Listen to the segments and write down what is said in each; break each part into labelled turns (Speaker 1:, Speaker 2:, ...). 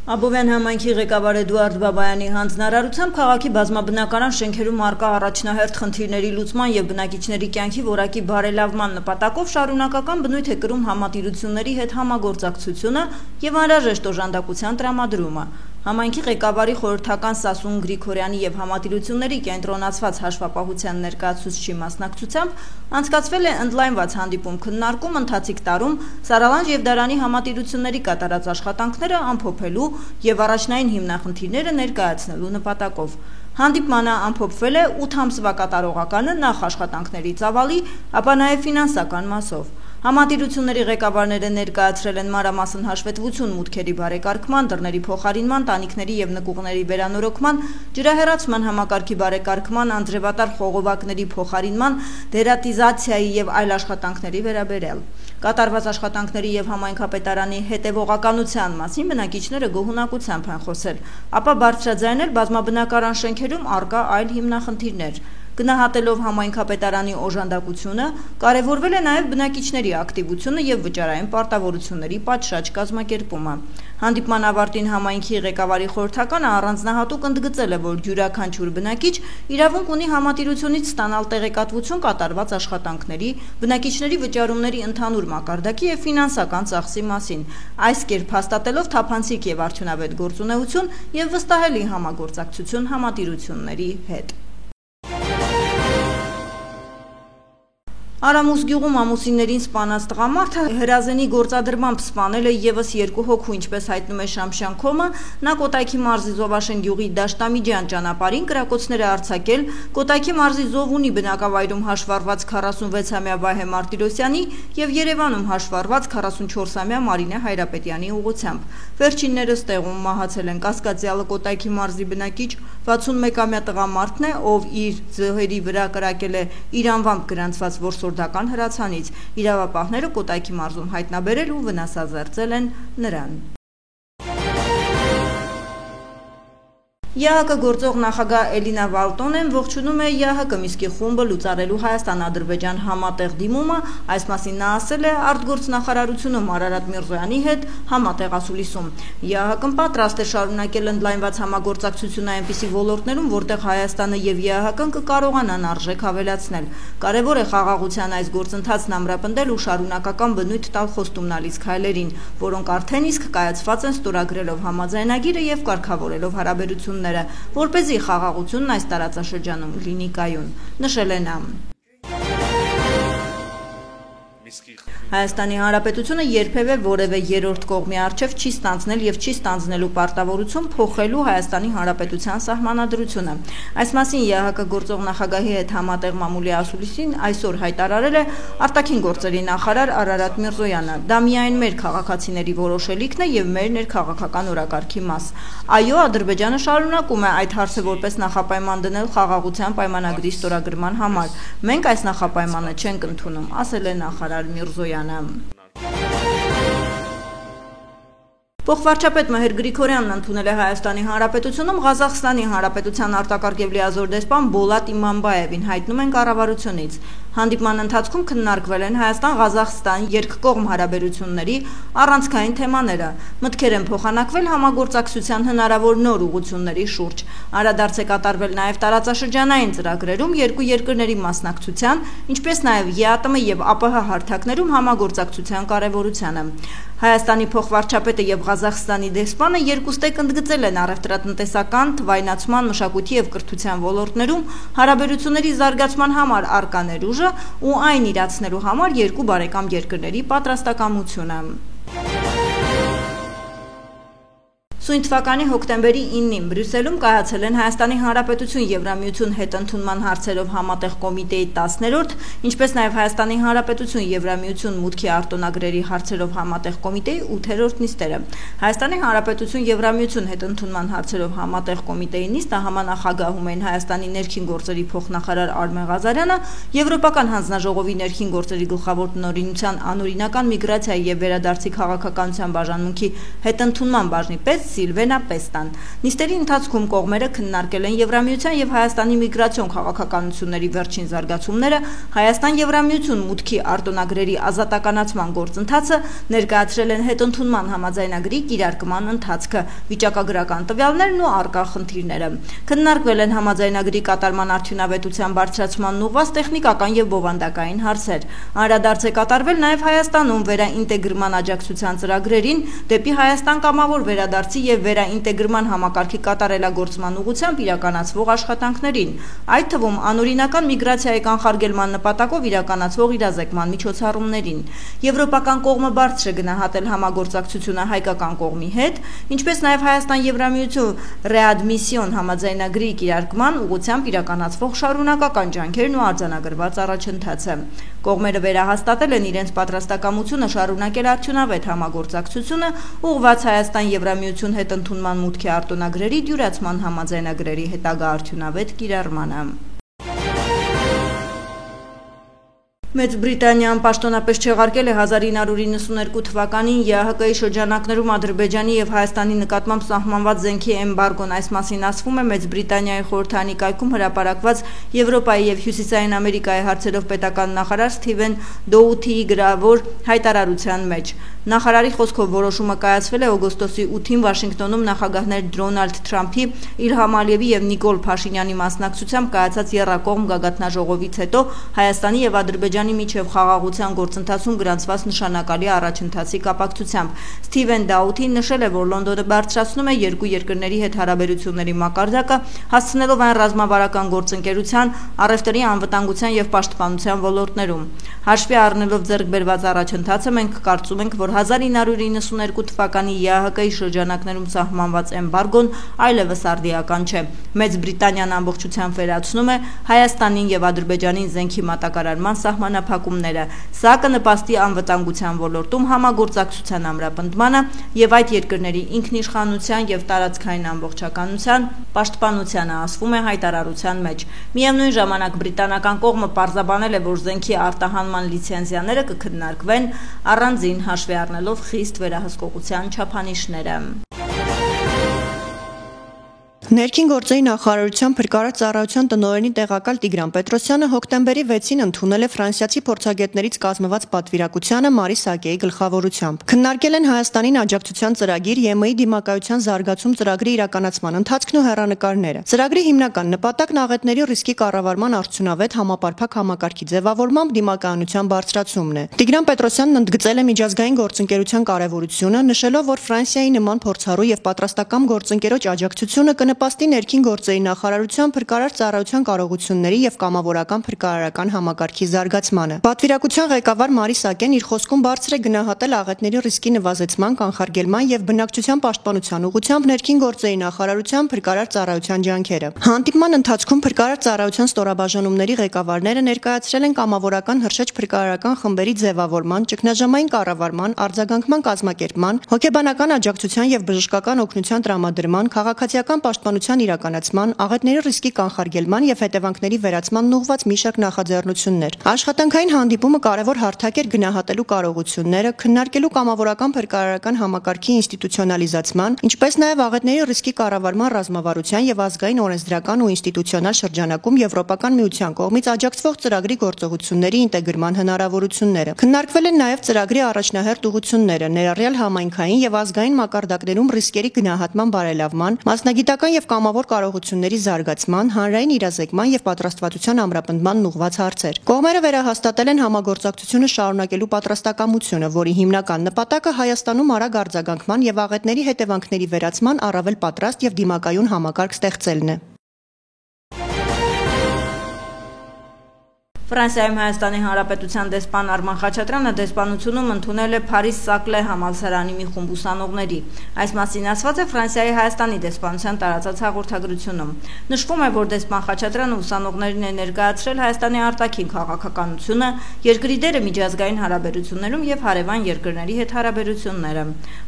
Speaker 1: Աբովյան համայնքի ղեկավար Էդուարդ Բաբայանի հանձնարարությամբ քաղաքի բազմաբնակարան շենքերում առկա առաջնահերթ խնդիրների լուծման եւ բնակիչների կյանքի որակի բարելավման նպատակով շարունակական բնույթ է կրում համատիրությունների հետ համագործակցությունը եւ անհրաժեշտ օժանդակության տրամադրումը։ Համայնքի ղեկավարի խորհրդական Սասուն Գրիգորյանի եւ համատիրությունների կենտրոնացված հաշվապահության ներկայացուցչի մասնակցությամբ անցկացվել է ընդլայնված հանդիպում քննարկում ընթացիկ տարում Սարալանջ եւ Դարանի համատիրությունների կատարած աշխատանքները ամփոփելու եւ առաջնային հիմնախնդիրները ներկայացնելու նպատակով։ Հանդիպմանը ամփոփվել է 8 ամսվա կատարողականը նախ աշխատանքների ծավալի, ապա նաեւ ֆինանսական մասով։ Համատիրությունների ղեկավարները ներկայացրել են մանրամասն հաշվետվություն մուտքերի բարեկարգման, դռների փոխարինման, տանիքների եւ նկուղների վերանորոգման, ջրահեռացման համակարգի բարեկարգման, անձրևատար խողովակների փոխարինման, դերատիզացիայի եւ այլ աշխատանքների վերաբերյալ։ Կատարված աշխատանքների եւ համայնքապետարանի հետեւողականության մասին բնակիչները գոհունակությամբ են խոսել, ապա բարձրաձայնել բազմաբնակարան շենքերում առկա այլ հիմնախնդիրներ։ Գնահատելով համայնքապետարանի օժանդակությունը, կարևորվել է նաև բնակիչների ակտիվությունը եւ վճարային պարտավորությունների պատշաճ կազմակերպումը։ Հանդիպման ավարտին համայնքի ղեկավարի խորհրդականը առանձնահատուկ ընդգծել է, որ յուրաքանչյուր բնակիչ իրավունք ունի համատիրությունից ստանալ տեղեկատվություն կատարված աշխատանքների, բնակիչների վճարումների ընդհանուր մակարդակի եւ ֆինանսական ծախսի մասին։ Այս կերպ հաստատելով թափանցիկ եւ արդյունավետ գործունեություն եւ վստահելի համագործակցություն համատիրությունների հետ։ Արամուս գյուղում ամուսիններին սպանած տղամարդը հրազենի գործադրմամբ սպանել է եւս 2 հոգու, ինչպես հայտնում է Շամշան-Քոմը, նա Կոտայքի մարզի Զովաշեն գյուղի Դաշտամիջյան ճանապարհին կրակոցները արձակել Կոտայքի մարզի Զովունի բնակավայրում հաշվառված 46-ամյա Վահե Մարտիրոսյանի եւ Երևանում հաշվառված 44-ամյա Մարինե Հայրապետյանի ուղղությամբ։ Վերջիններս տեղում մահացել են կասկածյալը Կոտայքի մարզի բնակիչ 61-ամյա տղամարդն է, ով իր զոհերի վրա կրակել է իր անվամբ գրանցված որսորդական հրացանից։ Իրավապահները Կոտայքի մարզում հայտնաբերել ու վնասազերծել են նրան։ ԵԱՀԿ գործող նախագահ Էլինա Վալտոնեն ողջունում է ԵԱՀԿ Միսկի խումբը լուծարելու Հայաստան-Ադրբեջան համատեղ դիմումը, այս մասին նա ասել է արտգործնախարարությունում Արարատ Միրզոյանի հետ համատեղ ասուլիսում։ ԵԱՀԿ-ն պատրաստ է շարունակել ընդլայնված համագործակցությունը այնպիսի ոլորտներում, որտեղ Հայաստանը եւ ԵԱՀԿ-ն կկարողանան արժեք ավելացնել։ Կարևոր է խաղաղության այս գործընթացն ամրապնդել ու շարունակական բնույթ տալ խոստումնալից քայլերին, որոնք արդեն իսկ կայացված են ստորագրելով համաձայնագիրը եւ կարգավորելով հարաբերությունները, որպեսզի խաղաղությունն այս տարածաշրջանում լինի կայուն, նշել է նա։ Հայաստանի Հանրապետությունը երբևէ որևէ երրորդ կողմի առջև չի ստանձնել եւ չի ստանձնելու պարտավորություն փոխելու Հայաստանի Հանրապետության սահմանադրությունը։ Այս մասին ԵԱՀԿ գործող նախագահի հետ համատեղ մամուլի ասուլիսին այսօր հայտարարել է արտաքին գործերի նախարար Արարատ Միրզոյանը։ Դա միայն մեր քաղաքացիների որոշելիքն է եւ մեր ներքաղաքական օրակարգի մաս։ Այո, Ադրբեջանը շարունակում է այդ հարցը որպես նախապայման դնել խաղաղության պայմանագրի ստորագրման համար։ Մենք այս նախապայմանը չենք ընդունում, ասել է նախարար Միրզոյանը։ Փոխվարչապետ Մհեր Գրիգորյանն ընդունել է Հայաստանի Հանրապետությունում Ղազախստանի Հանրապետության արտակարգ եւ լիազոր դեսպան Բոլատ Իմամբաևին, հայտնում են կառավարությունից։ Հանդիպման ընթացքում քննարկվել են Հայաստան-Ղազախստան երկկողմ հարաբերությունների առանցքային թեմաները։ Մտքեր են փոխանակվել համագործակցության հնարավոր նոր ուղղությունների շուրջ։ Անդրադարձ է կատարվել նաև տարածաշրջանային ծրագրերում երկու երկրների մասնակցության, ինչպես նաև ԵԱՏՄ եւ ԱՊՀ հարթակներում համագործակցության կարևորությանը։ Հայաստանի փոխվարչապետը եւ Ղազախստանի դեսպանը երկուստեք ընդգծել են առևտրատնտեսական, թվայնացման, մշակույթի եւ կրթության ոլորտներում հարաբերությունների զարգացման համար առկա ներուժը ու այն իրացնելու համար երկու բարեկամ երկրների պատրաստակամությունը։ Սույն թվականի հոկտեմբերի 9-ին Բրյուսելում կայացել են Հայաստանի Հանրապետություն Եվրամիություն հետընդունման հարցերով համատեղ կոմիտեի 10-րդ, ինչպես նաև Հայաստանի Հանրապետություն Եվրամիություն մուտքի արտոնագրերի հարցերով համատեղ կոմիտեի 8-րդ նիստերը։ Հայաստանի Հանրապետություն Եվրամիություն հետընդունման հարցերով համատեղ կոմիտեի նիստը համանախագահում էին Հայաստանի ներքին գործերի փոխնախարար Արմեն Ղազարյանը, Եվրոպական հանձնաժողովի ներքին գործերի գլխավոր տնօրինության անօրինական միգրացիայի եւ վերադարձի քաղաքականության բաժանմունքի հետընդունման բաժնի պետ Սիլվենա Պեստան։ Նիստերի ընթացքում կողմերը քննարկել են Եվրամիության եւ Հայաստանի միգրացիոն քաղաքականությունների վերջին զարգացումները, Հայաստան-Եվրամիություն մուտքի արտոնագրերի ազատականացման գործընթացը, ներկայացրել են հետընդունման համաձայնագրի կիրարկման ընթացքը, վիճակագրական տվյալներն ու առկա խնդիրները։ Քննարկվել են համաձայնագրի կատարման արդյունավետության բարձրացմանն ուղղված տեխնիկական եւ բովանդակային հարցեր։ Անդրադարձ է կատարվել նաեւ Հայաստանում վերաինտեգրման աջակցության ծրագրերին, դեպի Հայաստան կամավոր վերադարձի եւ վերաինտեգրման համակարգի կատարելագործման ուղղությամբ իրականացվող աշխատանքներին, այդ թվում անօրինական միգրացիայի կանխարգելման նպատակով իրականացվող իրազեկման միջոցառումներին։ Եվրոպական կողմը բարձր է գնահատել համագործակցությունը հայկական կողմի հետ, ինչպես նաեւ Հայաստան-Եվրամիություն ռեադմիսիոն համաձայնագրի կիրարկման ուղղությամբ իրականացվող շարունակական ջանքերն ու արձանագրված առաջընթացը։ Կողմերը վերահաստատել են իրենց պատրաստակամությունը շարունակել արդյունավետ համագործակցությունը ուղղված Հայաստան-Եվրամիություն հետ ընդունման մուտքի արտոնագրերի դյուրացման համաձայնագրերի հետագա արդյունավետ կիրառմանը։ Մեծ Բրիտանիան պաշտոնապես չեղարկել է 1992 թվականին ԵԱՀԿ-ի շրջանակներում Ադրբեջանի եւ Հայաստանի նկատմամբ սահմանված զենքի էմբարգոն։ Այս մասին ասվում է Մեծ Բրիտանիայի խորհրդանի կայքում հրապարակված Եվրոպայի եւ Հյուսիսային Ամերիկայի հարցերով պետական նախարար Սթիվեն Դոութիի գրավոր հայտարարության մեջ։ Նախարարի խոսքով որոշումը կայացվել է օգոստոսի 8-ին Վաշինգտոնում նախագահներ Դոնալդ Թրամփի, Իլհամ Ալիևի եւ Նիկոլ Փաշինյանի մասնակցությամբ կայացած եռակողմ գագաթնաժողովից հետո Հայաստանի եւ Ադրբեջանի միջև խաղաղության գործընթացում գրանցված նշանակալի առաջընթացի կապակցությամբ։ Սթիվեն Դաութին նշել է, որ Լոնդոնը բարձրացնում է երկու երկրների հետ հարաբերությունների մակարդակը, հասցնելով այն ռազմավարական գործընկերության, առևտրի անվտանգության եւ պաշտպանության ոլորտներում։ Հաշվի առնելով ձեռք բերված առաջընթացը, մենք կարծում ենք, որ 1992 թվականի ԵԱՀԿ-ի շրջանակներում սահմանված էմբարգոն այլևս արդիական չէ։ Մեծ Բրիտանիան ամբողջությամբ վերացնում է Հայաստանին եւ Ադրբեջանին զենքի մատակարարման սահմանափակումները։ Սա կնպաստի անվտանգության ոլորտում համագործակցության ամրապնդմանը եւ այդ երկրների ինքնիշխանության եւ տարածքային ամբողջականության պաշտպանությանը, ասվում է հայտարարության մեջ։ Միևնույն ժամանակ բրիտանական կողմը պարզաբանել է, որ զենքի արտահանման լիցենզիաները կքննարկվեն առանձին հաշվի առնելով խիստ վերահսկողության չափանիշները։
Speaker 2: Ներքին գործերի նախարարության փրկարար ծառայության տնօրենի տեղակալ Տիգրան Պետրոսյանը հոկտեմբերի 6-ին ընդունել է ֆրանսիացի փորձագետներից կազմված պատվիրակությանը Մարի Սակեի գլխավորությամբ։ Քննարկել են Հայաստանին աջակցության ծրագիր, ԵՄ-ի դիմակայության զարգացում ծրագրի իրականացման ընթացքն ու հեռանկարները։ Ծրագրի հիմնական նպատակն աղետների ռիսկի կառավարման արդյունավետ համապարփակ համակարգի ձևավորմամբ դիմակայության բարձրացումն է։ Տիգրան Պետրոսյանն ընդգծել է միջազգային գործընկերության կարևորությունը, նշելով, որ Ֆրանսիայի նման փորձառու եւ պատրաստակամ գործընկերոջ աջակցությունը կնպաստի ներքին գործերի նախարարության փրկարար ծառայության կարողությունների եւ կամավորական փրկարարական համակարգի զարգացմանը։ Պատվիրակության ղեկավար Մարի Սակեն իր խոսքում բարձր է գնահատել աղետների ռիսկի նվազեցման, կանխարգելման եւ բնակչության պաշտպանության ուղղությամբ ներքին գործերի նախարարության փրկարար ծառայության ջանքերը։ Հանդիպման ընթացքում փրկարար ծառայության ստորաբաժանումների ղեկավարները ներկայացրել են կամավորական հրշեջ փրկարարական խմբերի ձևավորման, ճգնաժամային կառավարման, արձագանքման կազմակերպման, հոգեբանական աջակցության եւ բժշկական օգնության տրամադրման, քաղաքացիական պաշտպանության իրականացման, աղետների ռիսկի կանխարգելման եւ հետևանքների վերացման ուղղված մի շարք նախաձեռնություններ։ Աշխատանքային հանդիպումը կարևոր հարթակ էր գնահատելու կարողությունները, քննարկելու կամավորական փրկարարական համակարգի ինստիտուցիոնալիզացման, ինչպես նաեւ աղետների ռիսկի կառավարման ռազմավարության եւ ազգային օրենսդրական ու ինստիտուցիոնալ շրջանակում Եվրոպական միության կողմից աջակցվող ծրագրի գործողությունների ինտեգրման հնարավորությունները։ Քննարկվել են նաեւ ծրագրի առաջնահերթ ուղղությունները, ներառյալ համայնքային եւ ազգային մակարդակներում ռիսկերի գնահատման բարելավման, մասնագիտական եւ կամավոր կարողությունների զարգացման, հանրային իրազեկման եւ պատրաստվածության ամրապնդման ուղղված հարցեր։ Կողմերը վերահաստատել են համագործակցությունը շարունակելու պատրաստակամությունը, որի հիմնական նպատակը Հայաստանում արագ արձագանքման եւ աղետների հետևանքների վերացման առավել պատրաստ եւ դիմակայուն համակարգ ստեղծելն է։
Speaker 1: Ֆրանսիայում Հայաստանի Հանրապետության դեսպան Արման Խաչատրյանը դեսպանությունում ընդունել է Փարիզ Սակլե համալսարանի մի խումբ ուսանողների։ Այս մասին ասված է Ֆրանսիայի Հայաստանի դեսպանության տարածած հաղորդագրությունում։ Նշվում է, որ դեսպան Խաչատրյանը ուսանողներին է ներկայացրել Հայաստանի արտաքին քաղաքականությունը, երկրի դերը միջազգային հարաբերություններում եւ հարևան երկրների հետ հարաբերությունները։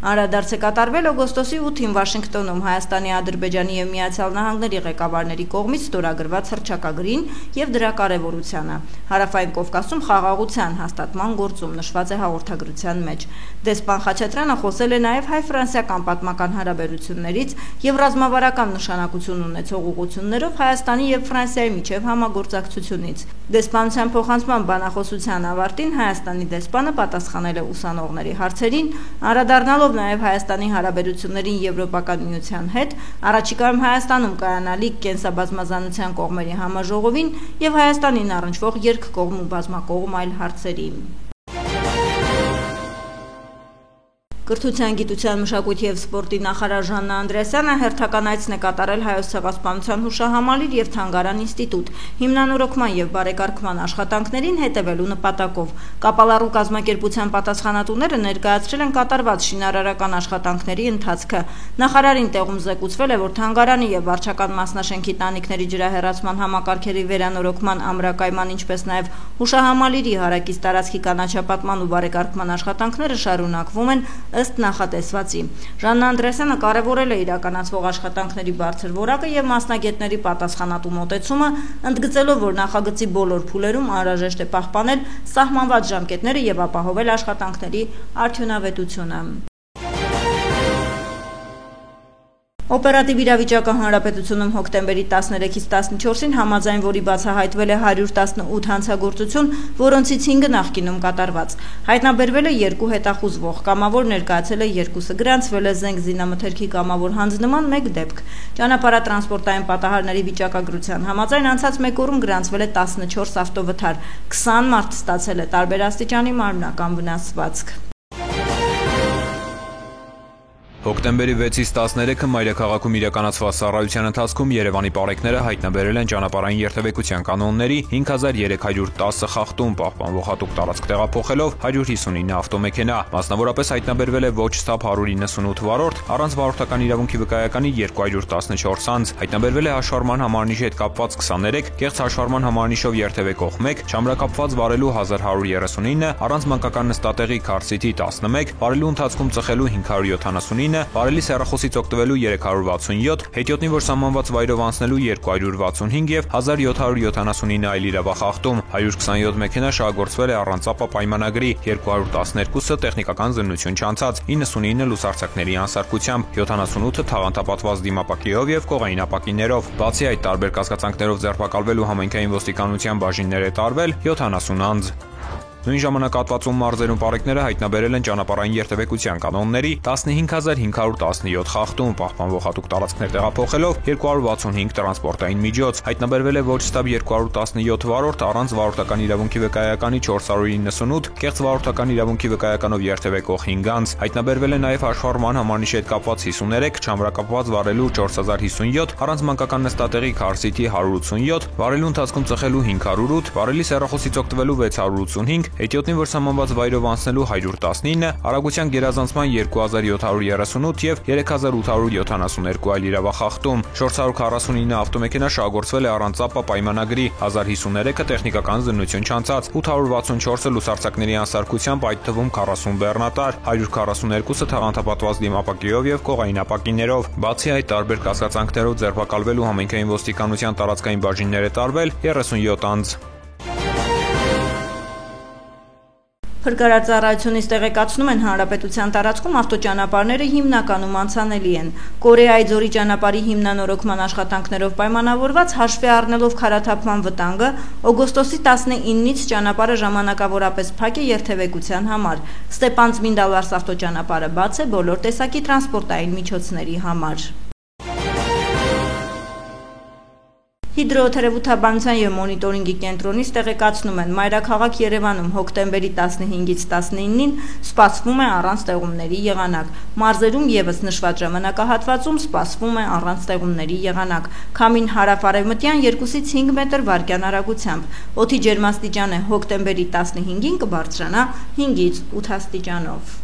Speaker 1: Անդրադարձ է կատարվել օգոստոսի 8-ին Վաշինգտոնում Հայաստանի, Ադրբեջանի եւ Միացյալ Նահանգների ղեկավարների կողմից ստորագրված հռչակագրին եւ դրա կարեւորությանը։ Հարավային Կովկասում խաղաղության հաստատման գործում, նշված է հաղորդագրության մեջ։ Դեսպան Խաչատրյանը խոսել է նաև հայ-ֆրանսիական պատմական հարաբերություններից եւ ռազմավարական նշանակություն ունեցող ուղղություններով Հայաստանի եւ Ֆրանսիայի միջև համագործակցությունից։ Դեսպանության փոխանցման բանախոսության ավարտին Հայաստանի դեսպանը պատասխանել է ուսանողների հարցերին, անդրադառնալով նաև Հայաստանի հարաբերություններին Եվրոպական միության հետ, առաջիկայում Հայաստանում կայանալիք կենսաբազմազանության կողմերի համաժողովին եւ Հայաստանին առնչվող երկկողմ ու բազմակողմ այլ հարցերի։ Կրթության, գիտության, մշակույթի և սպորտի նախարար Ժաննա Անդրեասյանը հերթական այցն է կատարել Հայոց ցեղասպանության հուշահամալիր և թանգարան ինստիտուտ, հիմնանորոգման և բարեկարգման աշխատանքներին հետևելու նպատակով։ Կապալառու կազմակերպության պատասխանատուները ներկայացրել են կատարված շինարարական աշխատանքների ընթացքը։ Նախարարին տեղում զեկուցվել է, որ թանգարանի և վարչական մասնաշենքի տանիքների ջրահեռացման համակարգերի վերանորոգման ամրակայման, ինչպես նաև հուշահամալիրի հարակից տարածքի կանաչապատման ու բարեկարգման աշխատանքները շարունակվում են ըստ նախատեսվածի։ Ժաննա Անդրեասյանը կարևորել է իրականացվող աշխատանքների բարձր որակը և մասնագետների պատասխանատու մոտեցումը, ընդգծելով, որ նախագծի բոլոր փուլերում անհրաժեշտ է պահպանել սահմանված ժամկետները և ապահովել աշխատանքների արդյունավետությունը։ Օպերատիվ իրավիճակը հանրապետությունում հոկտեմբերի 13-ից 14-ին համաձայն, որի բացահայտվել է 118 հանցագործություն, որոնցից 5-ը նախկինում կատարված։ Հայտնաբերվել է 2 հետախուզվող, կամավոր ներկայացել է 2-ը, գրանցվել է զենք զինամթերքի կամավոր հանձնման 1 դեպք։ Ճանապարհատրանսպորտային պատահարների վիճակագրության համաձայն անցած 1 օրում գրանցվել է 14 ավտովթար, 20 մարդ ստացել է տարբեր աստիճանի մարմնական վնասվածք։
Speaker 3: Հոկտեմբերի 6-ից 13-ը մայրաքաղաքում իրականացված ծառայության ընթացքում Երևանի պարեկները հայտնաբերել են ճանապարհային երթևեկության կանոնների 5310 խախտում, պահպանվող հատուկ տարածք տեղափոխելով 159 ավտոմեքենա։ Մասնավորապես հայտնաբերվել է ոչ ստապ 198 վարորդ, առանց վարորդական իրավունքի վկայականի 214 անձ, հայտնաբերվել է հաշվառման համարնիշի հետ կապված 23, կեղծ հաշվառման համարնիշով երթևեկող 1, չամրակապված վարելու 1139, առանց մանկական նստատեղի քարսիթի 11, վարելու ընթացքում ծխելու 579, վարելիս հեռախոսից օգտվելու 367, հետիոտնի, որ սահմանված վայրով անցնելու 265 և 1779 այլ իրավախախտում, 127 մեքենա շահագործվել է առանց ապա պայմանագրի, 212-ը տեխնիկական զննություն չանցած, 99 լուսարձակների անսարքությամբ, 78-ը թաղանթապատված դիմապակիով և կողային ապակիներով։ Բացի այդ, տարբեր կասկածանքներով ձերբակալվել ու համայնքային ոստիկանության բաժիններ է տարվել 70 անձ։ Նույն ժամանակահատվածում մարզերում պարեկները հայտնաբերել են ճանապարհային երթևեկության կանոնների 15517 խախտում, պահպանվող հատուկ տարածքներ տեղափոխելով 265 տրանսպորտային միջոց, հայտնաբերվել է ոչ ստապ 217 վարորդ, առանց վարորդական իրավունքի վկայականի 498, կեղծ վարորդական իրավունքի վկայականով երթևեկող 5 անձ, հայտնաբերվել է նաև հաշվառման համարնիշի հետ կապված 53, չամրակապված վարելու 4057, առանց մանկական նստատեղի քարսիթի 187, վարելու ընթացքում ծխելու 508, վարելիս հեռախոսից օգտվելու 685, հետիոտնի, որ սահմանված վայրով անցնելու 119, արագության գերազանցման 2738 և 3872 այլ իրավախախտում, 449 ավտոմեքենա շահագործվել է առանց ապա պայմանագրի, 1053-ը տեխնիկական զննություն չանցած, 864-ը լուսարձակների անսարքությամբ, այդ թվում 40 բեռնատար, 142-ը թաղանթապատված դիմապակիով և կողային ապակիներով։ Բացի այդ, տարբեր կասկածանքներով ձերբակալվել ու համայնքային ոստիկանության տարածքային բաժիններ է տարվել 37 անձ։
Speaker 1: Փրկարարծառայությունից տեղեկացնում են, հանրապետության տարածքում ավտոճանապարհները հիմնականում անցանելի են։ Կորեայի ձորի ճանապարհի հիմնանորոգման աշխատանքներով պայմանավորված, հաշվի առնելով քարաթափման վտանգը, օգոստոսի 19-ից ճանապարհը ժամանակավորապես փակ է երթևեկության համար։ Ստեփան-Ծմինդալարս ավտոճանապարհը բաց է բոլոր տեսակի տրանսպորտային միջոցների համար։ Հիդրոթերապևտաբանության և մոնիտորինգի կենտրոնից տեղեկացնում են, մայրաքաղաք Երևանում հոկտեմբերի 15-ից 19-ին սպասվում է առանց տեղումների եղանակ։ Մարզերում ևս նշված ժամանակահատվածում սպասվում է առանց տեղումների եղանակ։ Քամին հարավ-արևմտյան 2-ից 5 մետր վարկյան արագությամբ։ Օդի ջերմաստիճանը հոկտեմբերի 15-ին կբարձրանա 5-ից 8 աստիճանով։